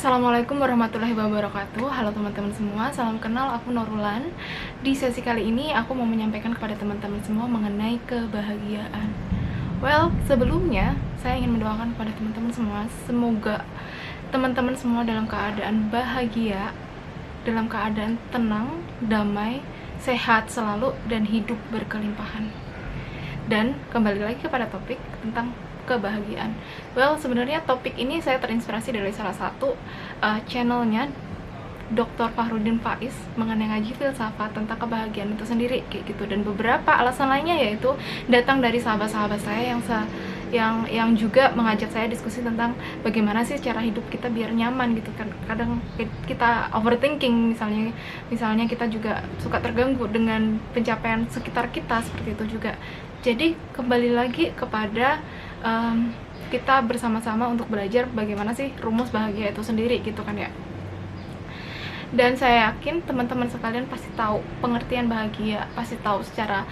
Assalamualaikum warahmatullahi wabarakatuh. Halo teman-teman semua, salam kenal, aku Norulan. Di sesi kali ini aku mau menyampaikan kepada teman-teman semua mengenai kebahagiaan. Well, sebelumnya saya ingin mendoakan kepada teman-teman semua, semoga teman-teman semua dalam keadaan bahagia, dalam keadaan tenang, damai, sehat selalu, dan hidup berkelimpahan. Dan kembali lagi kepada topik tentang kebahagiaan. Well, sebenarnya topik ini saya terinspirasi dari salah satu channelnya Dr. Fahrudin Faiz mengenai ngaji filsafat tentang kebahagiaan itu sendiri kayak gitu, dan beberapa alasan lainnya yaitu datang dari sahabat-sahabat saya yang juga mengajak saya diskusi tentang bagaimana sih cara hidup kita biar nyaman gitu kan. Kadang kita overthinking, misalnya kita juga suka terganggu dengan pencapaian sekitar kita, seperti itu juga. Jadi kembali lagi kepada kita bersama-sama untuk belajar bagaimana sih rumus bahagia itu sendiri gitu kan ya. Dan saya yakin teman-teman sekalian pasti tahu pengertian bahagia, pasti tahu secara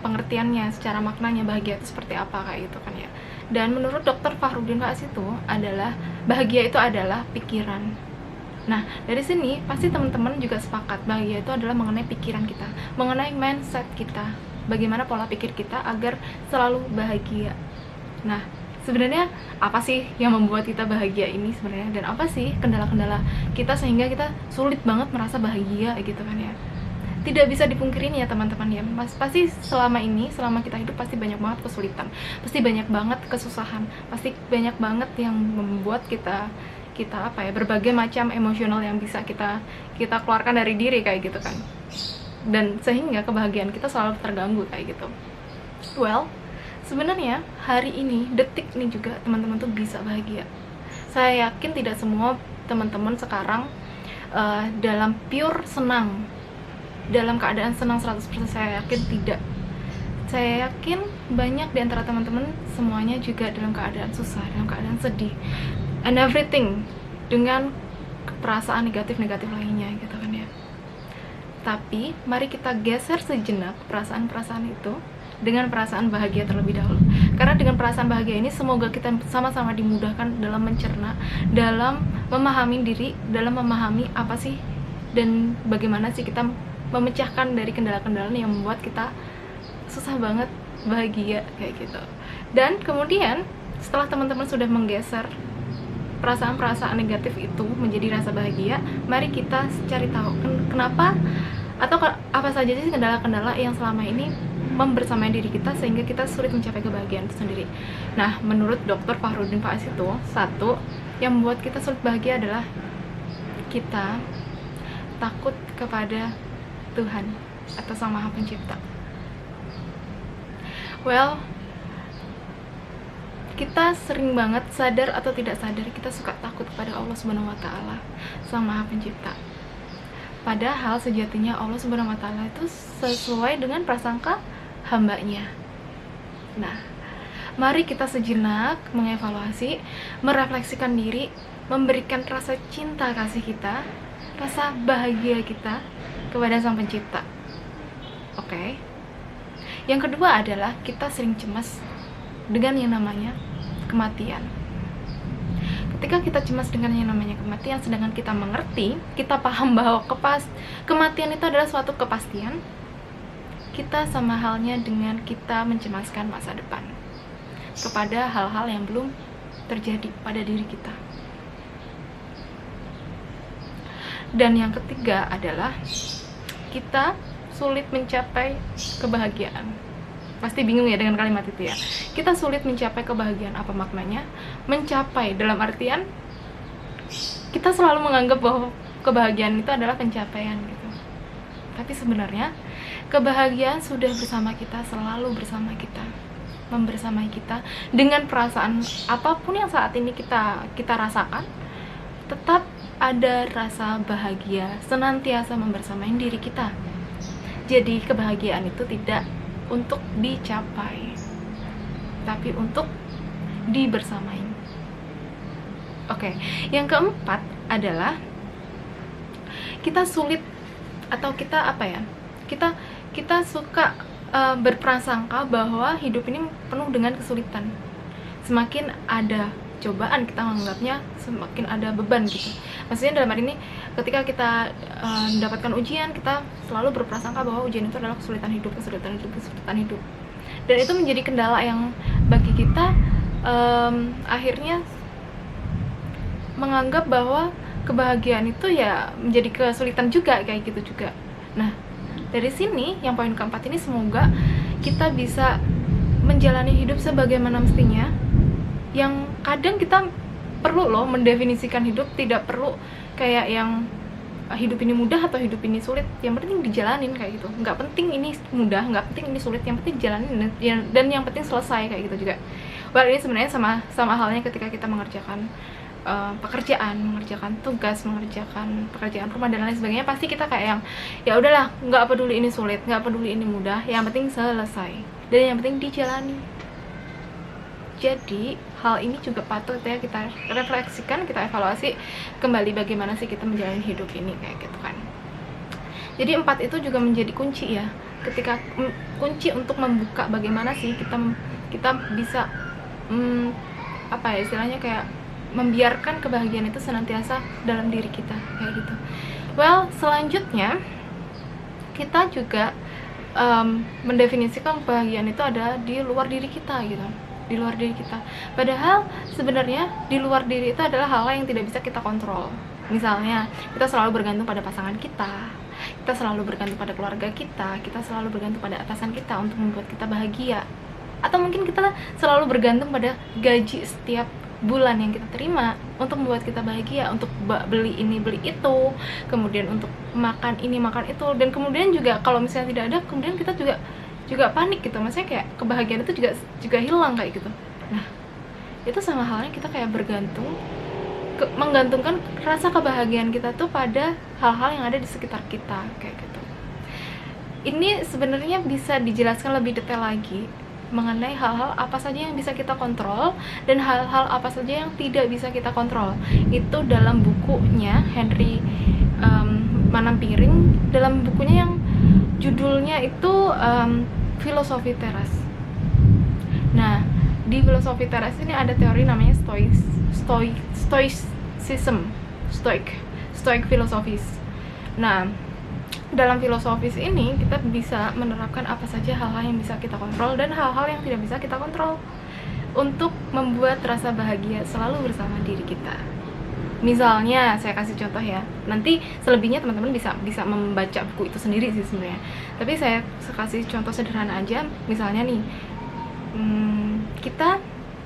pengertiannya, secara maknanya bahagia itu seperti apa kayak gitu kan ya. Dan menurut Dr. Fahrudin Faiz itu adalah bahagia itu adalah pikiran. Nah, dari sini pasti teman-teman juga sepakat bahagia itu adalah mengenai pikiran kita, mengenai mindset kita, bagaimana pola pikir kita agar selalu bahagia. Nah, sebenarnya apa sih yang membuat kita bahagia ini sebenarnya, dan apa sih kendala-kendala kita sehingga kita sulit banget merasa bahagia gitu kan ya. Tidak bisa dipungkirin ya teman-teman ya, pasti selama kita hidup pasti banyak banget kesulitan, pasti banyak banget kesusahan, pasti banyak banget yang membuat kita berbagai macam emosional yang bisa kita keluarkan dari diri kayak gitu kan, dan sehingga kebahagiaan kita selalu terganggu kayak gitu. Well, sebenarnya hari ini, detik ini juga teman-teman tuh bisa bahagia. Saya yakin tidak semua teman-teman sekarang dalam pure senang, dalam keadaan senang 100%, saya yakin tidak. Saya yakin banyak di antara teman-teman semuanya juga dalam keadaan susah, dalam keadaan sedih, and everything, dengan perasaan negatif-negatif lainnya gitu kan ya. Tapi mari kita geser sejenak perasaan-perasaan itu dengan perasaan bahagia terlebih dahulu. Karena dengan perasaan bahagia ini semoga kita sama-sama dimudahkan dalam mencerna, dalam memahami diri, dalam memahami apa sih dan bagaimana sih kita memecahkan dari kendala-kendala yang membuat kita susah banget bahagia kayak gitu. Dan kemudian setelah teman-teman sudah menggeser perasaan-perasaan negatif itu menjadi rasa bahagia, mari kita cari tahu kenapa atau apa saja sih kendala-kendala yang selama ini membersamai diri kita sehingga kita sulit mencapai kebahagiaan itu sendiri. Nah, menurut Dr. Fahrudin Faiz itu, satu yang membuat kita sulit bahagia adalah kita takut kepada Tuhan atau Sang Maha Pencipta. Well, kita sering banget, sadar atau tidak sadar, kita suka takut kepada Allah Subhanahu wa Ta'ala, Sang Maha Pencipta. Padahal sejatinya Allah Subhanahu wa Ta'ala itu sesuai dengan prasangka hambanya. Nah, mari kita sejenak mengevaluasi, merefleksikan diri, memberikan rasa cinta kasih kita, rasa bahagia kita kepada Sang Pencipta. Oke. Yang kedua adalah kita sering cemas dengan yang namanya kematian. Ketika kita cemas dengan yang namanya kematian, sedangkan kita mengerti, kita paham bahwa kematian itu adalah suatu kepastian, kita sama halnya dengan kita mencemaskan masa depan kepada hal-hal yang belum terjadi pada diri kita. Dan yang ketiga adalah kita sulit mencapai kebahagiaan. Pasti bingung ya dengan kalimat itu ya. Kita sulit mencapai kebahagiaan, apa maknanya? Mencapai dalam artian kita selalu menganggap bahwa kebahagiaan itu adalah pencapaian gitu. Tapi sebenarnya kebahagiaan sudah bersama kita, selalu bersama kita, membersamai kita dengan perasaan apapun yang saat ini kita rasakan. Tetap ada rasa bahagia senantiasa membersamai diri kita. Jadi kebahagiaan itu tidak untuk dicapai, tapi untuk dibersamai. Oke, yang keempat adalah kita sulit atau kita kita suka berprasangka bahwa hidup ini penuh dengan kesulitan. Semakin ada cobaan, kita menganggapnya semakin ada beban gitu. Maksudnya dalam hal ini ketika kita mendapatkan ujian, kita selalu berprasangka bahwa ujian itu adalah kesulitan hidup. Dan itu menjadi kendala yang bagi kita akhirnya menganggap bahwa kebahagiaan itu ya menjadi kesulitan juga, kayak gitu juga. Nah, dari sini yang poin keempat ini, semoga kita bisa menjalani hidup sebagaimana mestinya, yang kadang kita perlu loh mendefinisikan hidup, tidak perlu kayak yang hidup ini mudah atau hidup ini sulit, yang penting dijalanin kayak gitu. Nggak penting ini mudah, nggak penting ini sulit, yang penting dijalanin dan yang penting selesai kayak gitu juga. Well, ini sebenarnya sama halnya ketika kita mengerjakan pekerjaan, mengerjakan tugas, mengerjakan pekerjaan rumah dan lain sebagainya, pasti kita kayak yang ya udahlah, nggak peduli ini sulit, nggak peduli ini mudah, yang penting selesai dan yang penting dijalani. Jadi hal ini juga patut ya kita refleksikan, kita evaluasi kembali bagaimana sih kita menjalani hidup ini kayak gitu kan. Jadi 4 itu juga menjadi kunci ya, ketika kunci untuk membuka bagaimana sih kita bisa apa ya istilahnya, kayak membiarkan kebahagiaan itu senantiasa dalam diri kita kayak gitu. Well, selanjutnya kita juga mendefinisikan kebahagiaan itu ada di luar diri kita gitu, di luar diri kita. Padahal sebenarnya di luar diri itu adalah hal yang tidak bisa kita kontrol. Misalnya kita selalu bergantung pada pasangan kita selalu bergantung pada keluarga kita selalu bergantung pada atasan kita untuk membuat kita bahagia, atau mungkin kita selalu bergantung pada gaji setiap bulan yang kita terima untuk membuat kita bahagia, untuk beli ini beli itu, kemudian untuk makan ini makan itu, dan kemudian juga kalau misalnya tidak ada, kemudian kita juga panik gitu, maksudnya kayak kebahagiaan itu juga hilang kayak gitu. Nah, itu sama halnya kita kayak menggantungkan rasa kebahagiaan kita tuh pada hal-hal yang ada di sekitar kita kayak gitu. Ini sebenarnya bisa dijelaskan lebih detail lagi mengenai hal-hal apa saja yang bisa kita kontrol dan hal-hal apa saja yang tidak bisa kita kontrol. Itu dalam bukunya Henry Manampiring, dalam bukunya yang judulnya itu Filosofi Teras. Nah, di Filosofi Teras ini ada teori namanya Stoic filosofis. Nah, dalam filosofis ini kita bisa menerapkan apa saja hal-hal yang bisa kita kontrol dan hal-hal yang tidak bisa kita kontrol untuk membuat rasa bahagia selalu bersama diri kita. Misalnya saya kasih contoh ya, nanti selebihnya teman-teman bisa membaca buku itu sendiri sih sebenarnya, tapi saya kasih contoh sederhana aja. Misalnya nih, kita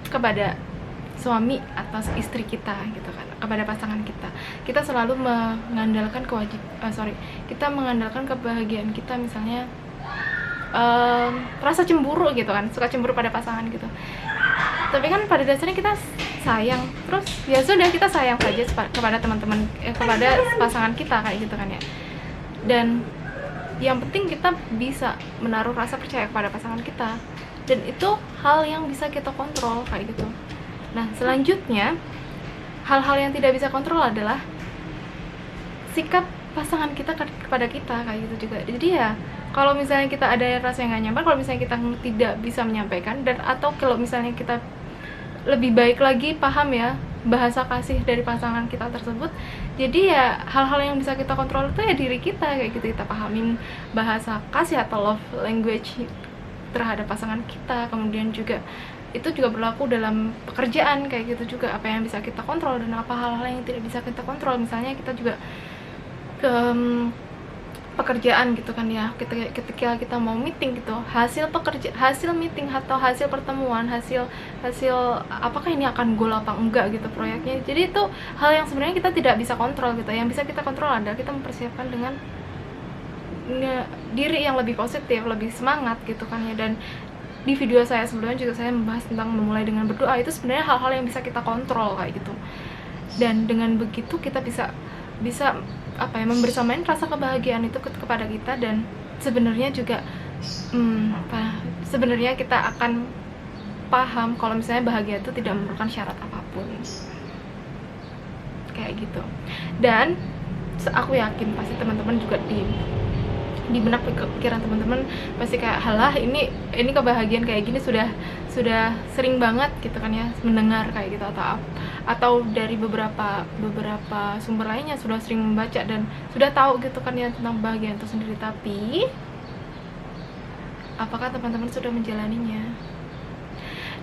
kepada suami atau istri kita gitu kan, kepada pasangan kita selalu mengandalkan kita mengandalkan kebahagiaan kita, misalnya rasa cemburu gitu kan, suka cemburu pada pasangan gitu. Tapi kan pada dasarnya kita sayang, terus ya sudah, kita sayang saja kepada teman-teman, kepada pasangan kita kayak gitu kan ya. Dan yang penting kita bisa menaruh rasa percaya kepada pasangan kita, dan itu hal yang bisa kita kontrol kayak gitu. Nah, selanjutnya hal-hal yang tidak bisa kontrol adalah sikap pasangan kita kepada kita kayak gitu juga. Jadi ya kalau misalnya kita ada rasa yang gak nyaman, kalau misalnya kita tidak bisa menyampaikan, dan atau kalau misalnya kita lebih baik lagi paham ya bahasa kasih dari pasangan kita tersebut, jadi ya hal-hal yang bisa kita kontrol itu ya diri kita kayak gitu. Kita pahamin bahasa kasih atau love language terhadap pasangan kita. Kemudian juga itu juga berlaku dalam pekerjaan kayak gitu juga, apa yang bisa kita kontrol dan apa hal-hal yang tidak bisa kita kontrol. Misalnya kita juga ke pekerjaan gitu kan ya, ketika kita mau meeting gitu, hasil meeting atau hasil pertemuan, hasil apakah ini akan goal apa enggak gitu proyeknya. Jadi itu hal yang sebenarnya kita tidak bisa kontrol gitu. Yang bisa kita kontrol adalah kita mempersiapkan dengan diri yang lebih positif, lebih semangat gitu kan ya. Dan di video saya sebelumnya juga saya membahas tentang memulai dengan berdoa. Itu sebenarnya hal-hal yang bisa kita kontrol kayak gitu. Dan dengan begitu kita bisa membersamain rasa kebahagiaan itu kepada kita. Dan sebenarnya juga sebenarnya kita akan paham kalau misalnya bahagia itu tidak memerlukan syarat apapun kayak gitu. Dan aku yakin pasti teman-teman juga di benak pikiran teman-teman pasti kayak, halah ini kebahagiaan kayak gini sudah sering banget gitu kan ya mendengar kayak gitu, atau dari beberapa sumber lainnya sudah sering membaca dan sudah tahu gitu kan ya tentang kebahagiaan itu sendiri. Tapi apakah teman-teman sudah menjalaninya?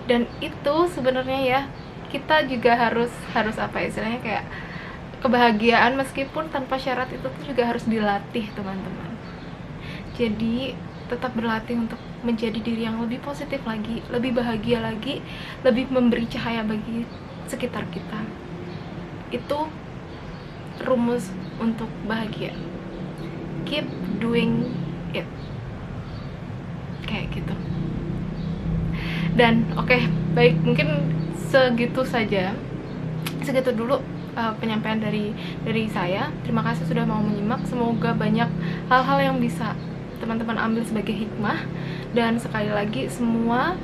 Dan itu sebenarnya ya kita juga harus apa istilahnya, kayak kebahagiaan meskipun tanpa syarat itu tuh juga harus dilatih teman-teman. Jadi tetap berlatih untuk menjadi diri yang lebih positif lagi, lebih bahagia lagi, lebih memberi cahaya bagi sekitar kita. Itu rumus untuk bahagia. Keep doing it. Kayak gitu. Dan oke, baik, mungkin segitu dulu penyampaian dari saya. Terima kasih sudah mau menyimak. Semoga banyak hal-hal yang bisa teman-teman ambil sebagai hikmah. Dan sekali lagi semua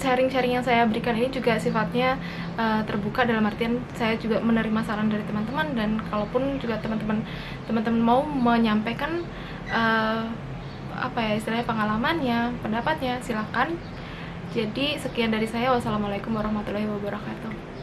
sharing-sharing yang saya berikan ini juga sifatnya terbuka, dalam artian saya juga menerima saran dari teman-teman, dan kalaupun juga teman-teman mau menyampaikan apa ya istilahnya, pengalamannya, pendapatnya, silakan. Jadi sekian dari saya. Wassalamualaikum warahmatullahi wabarakatuh.